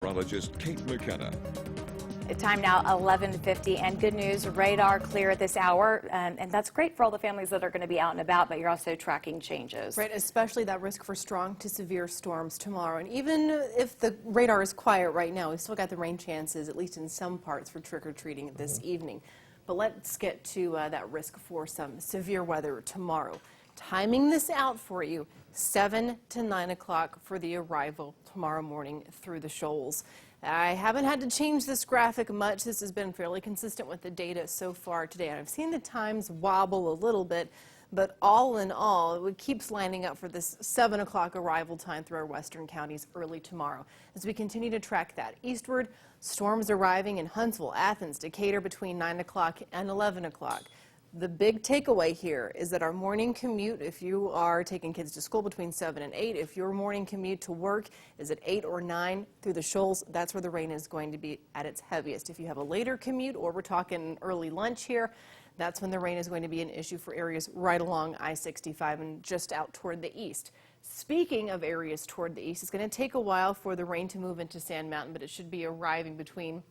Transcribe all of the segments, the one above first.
meteorologist Kate McKenna. Time now 11:50, and good news, radar clear at this hour, and that's great for all the families that are going to be out and about, but you're also tracking changes. Right, especially that risk for strong to severe storms tomorrow. And even if the radar is quiet right now, we've still got the rain chances, at least in some parts, for trick-or-treating this evening. But let's get to that risk for some severe weather tomorrow. Timing this out for you, 7 to 9 o'clock for the arrival tomorrow morning through the shoals. I haven't had to change this graphic much. This has been fairly consistent with the data so far today. And I've seen the times wobble a little bit, but all in all, it keeps lining up for this 7 o'clock arrival time through our western counties early tomorrow. As we continue to track that eastward, storms arriving in Huntsville, Athens, Decatur between 9 o'clock and 11 o'clock. The big takeaway here is that our morning commute, if you are taking kids to school between 7 and 8, if your morning commute to work is at 8 or 9 through the shoals, that's where the rain is going to be at its heaviest. If you have a later commute, or we're talking early lunch here, that's when the rain is going to be an issue for areas right along I-65 and just out toward the east. Speaking of areas toward the east, it's going to take a while for the rain to move into Sand Mountain, but it should be arriving between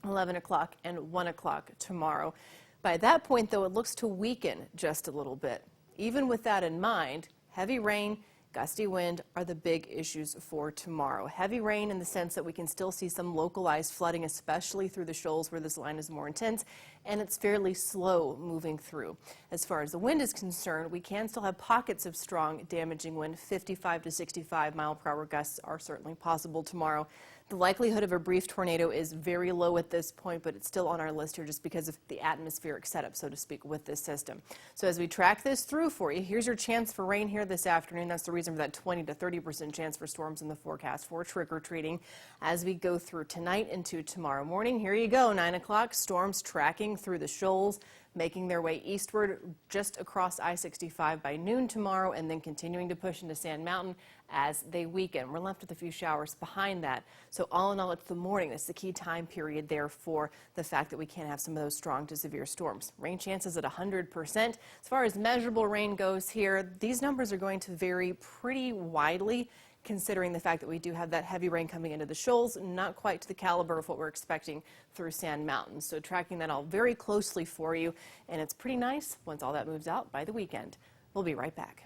11 o'clock and 1 o'clock tomorrow. By that point, though, it looks to weaken just a little bit. Even with that in mind, heavy rain, gusty wind are the big issues for tomorrow. Heavy rain in the sense that we can still see some localized flooding, especially through the shoals where this line is more intense, and it's fairly slow moving through. As far as the wind is concerned, we can still have pockets of strong, damaging wind. 55 to 65 mile per hour gusts are certainly possible tomorrow. The likelihood of a brief tornado is very low at this point, but it's still on our list here just because of the atmospheric setup, so to speak, with this system. So as we track this through for you, here's your chance for rain here this afternoon. That's the reason for that 20 to 30% chance for storms in the forecast for trick-or-treating. As we go through tonight into tomorrow morning, here you go, 9 o'clock, storms tracking through the shoals, making their way eastward just across I-65 by noon tomorrow, and then continuing to push into Sand Mountain as they weaken. We're left with a few showers behind that. So all in all, it's the morning. That's the key time period there for the fact that we can have some of those strong to severe storms. Rain chances at 100%. As far as measurable rain goes here, these numbers are going to vary pretty widely, considering the fact that we do have that heavy rain coming into the shoals, not quite to the caliber of what we're expecting through Sand Mountain. So tracking that all very closely for you, and it's pretty nice once all that moves out by the weekend. We'll be right back.